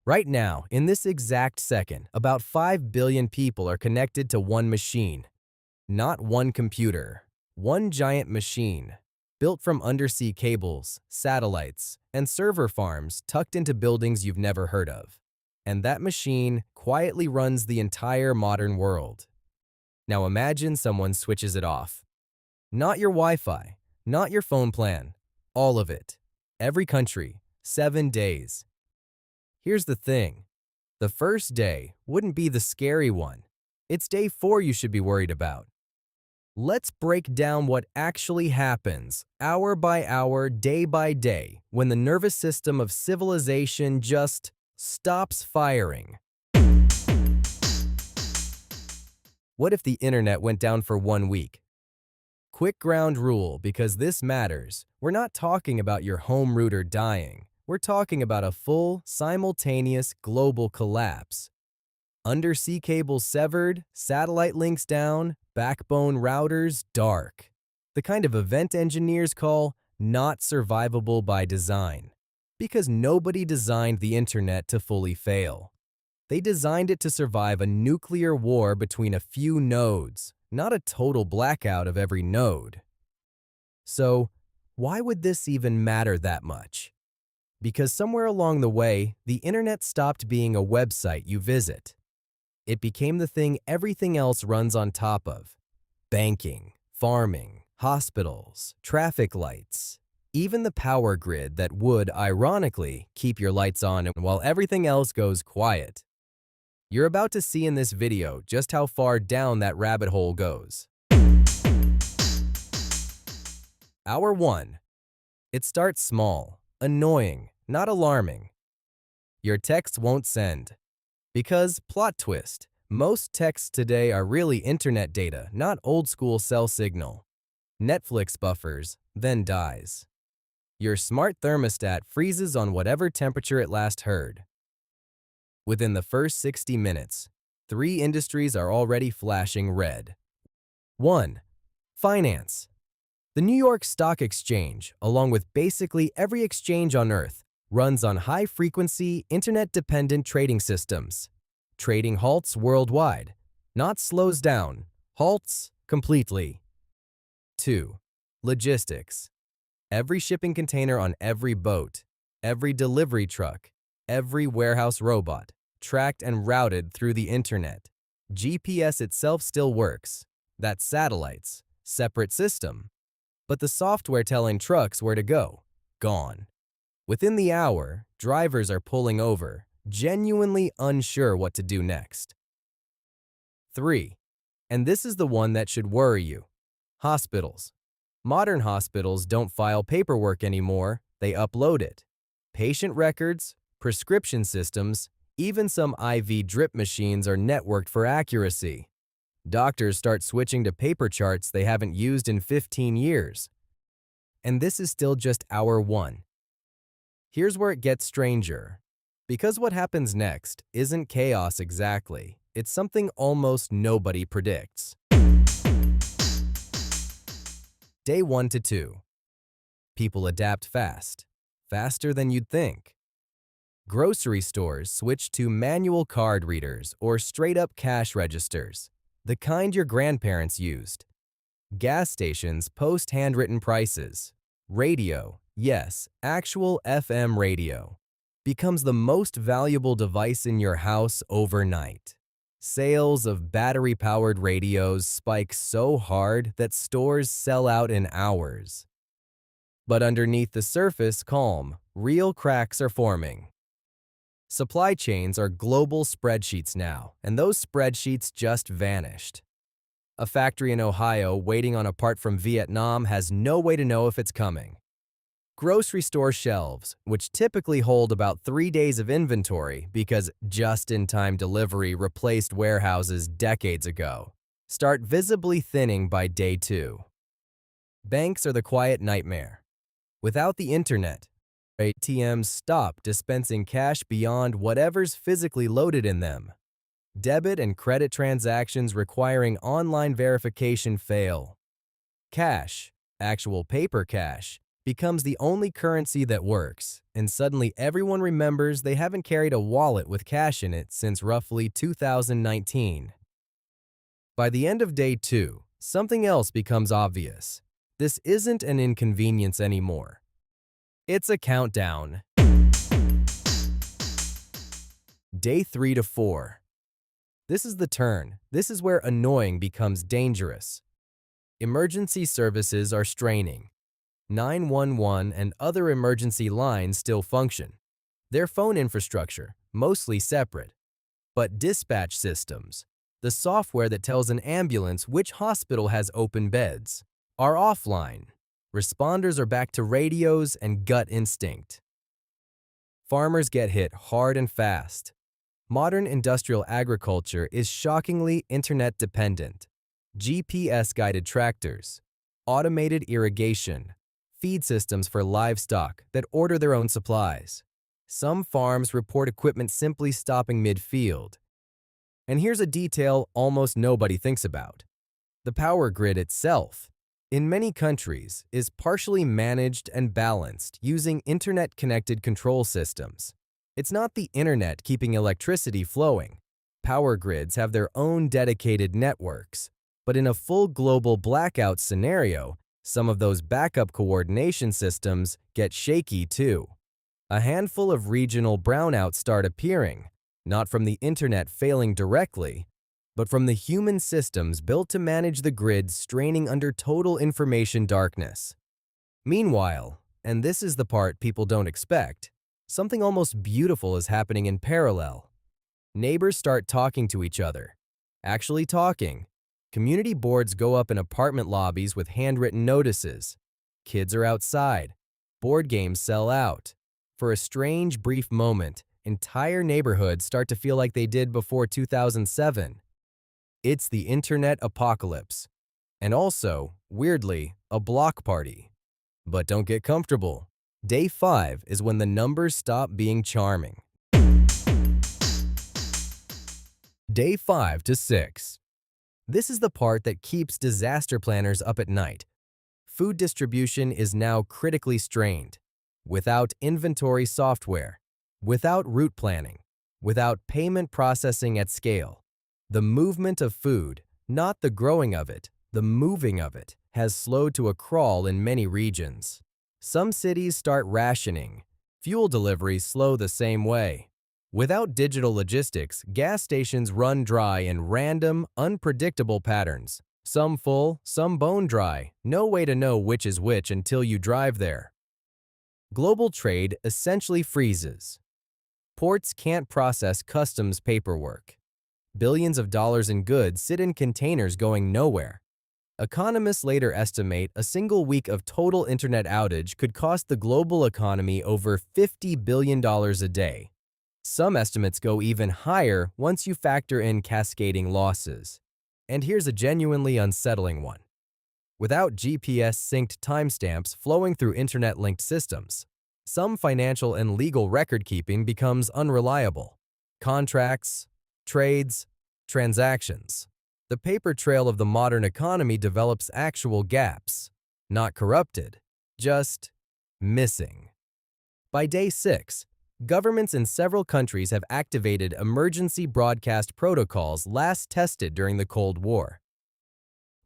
Right now, in this exact second, about 5 billion people are connected to one machine. Not one computer, one giant machine, built from undersea cables, satellites, and server farms tucked into buildings you've never heard of. And that machine quietly runs the entire modern world. Now imagine someone switches it off. Not your Wi-Fi, not your phone plan, all of it. Every country, 7 days. Here's the thing. The first day wouldn't be the scary one. It's day 4 you should be worried about. Let's break down what actually happens, hour by hour, day by day, when the nervous system of civilization just stops firing. What if the internet went down for 1 week? Quick ground rule, because this matters. We're not talking about your home router dying. We're talking about a full, simultaneous global collapse. Undersea cables severed, satellite links down, backbone routers dark. The kind of event engineers call not survivable by design. Because nobody designed the internet to fully fail. They designed it to survive a nuclear war between a few nodes, not a total blackout of every node. So, why would this even matter that much? Because somewhere along the way, the internet stopped being a website you visit. It became the thing everything else runs on top of. Banking, farming, hospitals, traffic lights, even the power grid that would, ironically, keep your lights on while everything else goes quiet. You're about to see in this video just how far down that rabbit hole goes. Hour 1. It starts small, annoying, not alarming. Your text won't send. Because, plot twist, most texts today are really internet data, not old-school cell signal. Netflix buffers, then dies. Your smart thermostat freezes on whatever temperature it last heard. Within the first 60 minutes, 3 industries are already flashing red. 1. Finance. The New York Stock Exchange, along with basically every exchange on Earth, runs on high-frequency, internet-dependent trading systems. Trading halts worldwide, not slows down, halts completely. 2. Logistics. Every shipping container on every boat, every delivery truck, every warehouse robot, tracked and routed through the internet. GPS itself still works. That's satellites, separate system. But the software telling trucks where to go, gone. Within the hour, drivers are pulling over, genuinely unsure what to do next. 3. And this is the one that should worry you. Hospitals. Modern hospitals don't file paperwork anymore, they upload it. Patient records, prescription systems, even some IV drip machines are networked for accuracy. Doctors start switching to paper charts they haven't used in 15 years. And this is still just hour 1. Here's where it gets stranger. Because what happens next isn't chaos exactly, it's something almost nobody predicts. Day 1 to 2. People adapt fast, faster than you'd think. Grocery stores switch to manual card readers or straight-up cash registers, the kind your grandparents used. Gas stations post handwritten prices. Radio, yes, actual FM radio, becomes the most valuable device in your house overnight. Sales of battery-powered radios spike so hard that stores sell out in hours. But underneath the surface, calm, real cracks are forming. Supply chains are global spreadsheets now, and those spreadsheets just vanished. A factory in Ohio waiting on a part from Vietnam has no way to know if it's coming. Grocery store shelves, which typically hold about 3 days of inventory because just-in-time delivery replaced warehouses decades ago, start visibly thinning by day 2. Banks are the quiet nightmare. Without the internet, ATMs stop dispensing cash beyond whatever's physically loaded in them. Debit and credit transactions requiring online verification fail. Cash, actual paper cash, becomes the only currency that works, and suddenly everyone remembers they haven't carried a wallet with cash in it since roughly 2019. By the end of day 2, something else becomes obvious. This isn't an inconvenience anymore. It's a countdown. Day 3 to 4. This is the turn. This is where annoying becomes dangerous. Emergency services are straining. 911 and other emergency lines still function. Their phone infrastructure, mostly separate. But dispatch systems, the software that tells an ambulance which hospital has open beds, are offline. Responders are back to radios and gut instinct. Farmers get hit hard and fast. Modern industrial agriculture is shockingly internet-dependent. GPS-guided tractors, automated irrigation, feed systems for livestock that order their own supplies. Some farms report equipment simply stopping mid-field. And here's a detail almost nobody thinks about. The power grid itself, in many countries, is partially managed and balanced using internet-connected control systems. It's not the internet keeping electricity flowing. Power grids have their own dedicated networks. But in a full global blackout scenario, some of those backup coordination systems get shaky too. A handful of regional brownouts start appearing, not from the internet failing directly, but from the human systems built to manage the grid straining under total information darkness. Meanwhile, and this is the part people don't expect, something almost beautiful is happening in parallel. Neighbors start talking to each other. Actually talking. Community boards go up in apartment lobbies with handwritten notices. Kids are outside. Board games sell out. For a strange, brief moment, entire neighborhoods start to feel like they did before 2007. It's the internet apocalypse. And also, weirdly, a block party. But don't get comfortable. Day 5 is when the numbers stop being charming. Day 5 to 6. This is the part that keeps disaster planners up at night. Food distribution is now critically strained. Without inventory software, without route planning, without payment processing at scale, the movement of food, not the growing of it, the moving of it, has slowed to a crawl in many regions. Some cities start rationing. Fuel deliveries slow the same way. Without digital logistics, gas stations run dry in random, unpredictable patterns. Some full, some bone dry. No way to know which is which until you drive there. Global trade essentially freezes. Ports can't process customs paperwork. Billions of dollars in goods sit in containers going nowhere. Economists later estimate a single week of total internet outage could cost the global economy over $50 billion a day. Some estimates go even higher once you factor in cascading losses. And here's a genuinely unsettling one. Without GPS-synced timestamps flowing through internet-linked systems, some financial and legal record-keeping becomes unreliable. Contracts, trades, transactions. The paper trail of the modern economy develops actual gaps, not corrupted, just missing. By day 6, governments in several countries have activated emergency broadcast protocols last tested during the Cold War.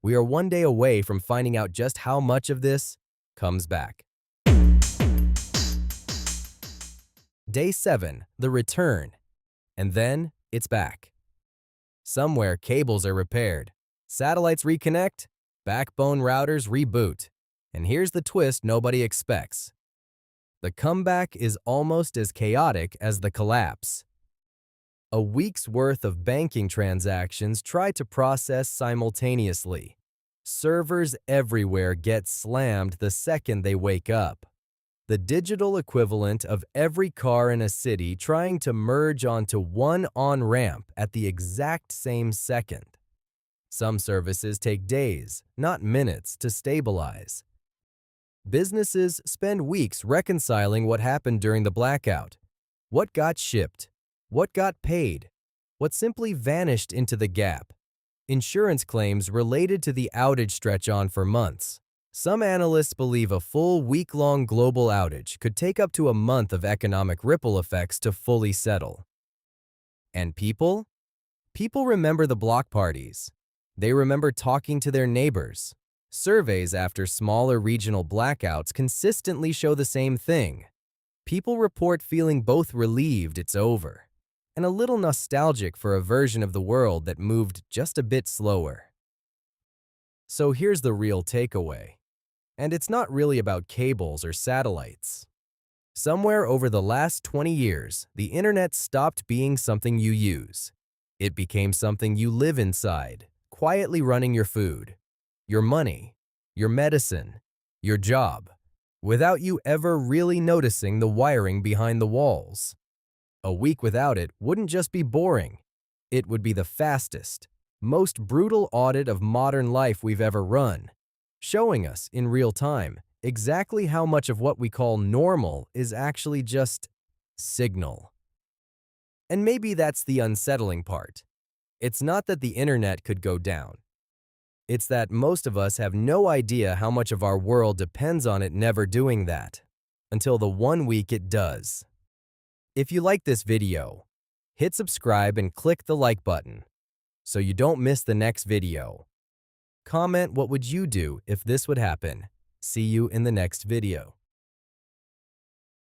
We are one day away from finding out just how much of this comes back. Day 7, the return. And then it's back. Somewhere cables are repaired, satellites reconnect, backbone routers reboot. And here's the twist nobody expects. The comeback is almost as chaotic as the collapse. A week's worth of banking transactions try to process simultaneously. Servers everywhere get slammed the second they wake up. The digital equivalent of every car in a city trying to merge onto one on-ramp at the exact same second. Some services take days, not minutes, to stabilize. Businesses spend weeks reconciling what happened during the blackout. What got shipped? What got paid? What simply vanished into the gap? Insurance claims related to the outage stretch on for months. Some analysts believe a full week-long global outage could take up to a month of economic ripple effects to fully settle. And people? People remember the block parties. They remember talking to their neighbors. Surveys after smaller regional blackouts consistently show the same thing. People report feeling both relieved it's over and a little nostalgic for a version of the world that moved just a bit slower. So here's the real takeaway. And it's not really about cables or satellites. Somewhere over the last 20 years, the internet stopped being something you use. It became something you live inside, quietly running your food, your money, your medicine, your job, without you ever really noticing the wiring behind the walls. A week without it wouldn't just be boring. It would be the fastest, most brutal audit of modern life we've ever run, showing us in real time exactly how much of what we call normal is actually just signal. And maybe that's the unsettling part. It's not that the internet could go down. It's that most of us have no idea how much of our world depends on it never doing that, until the one week it does. If you like this video, hit subscribe and click the like button so you don't miss the next video. Comment what would you do if this would happen. See you in the next video.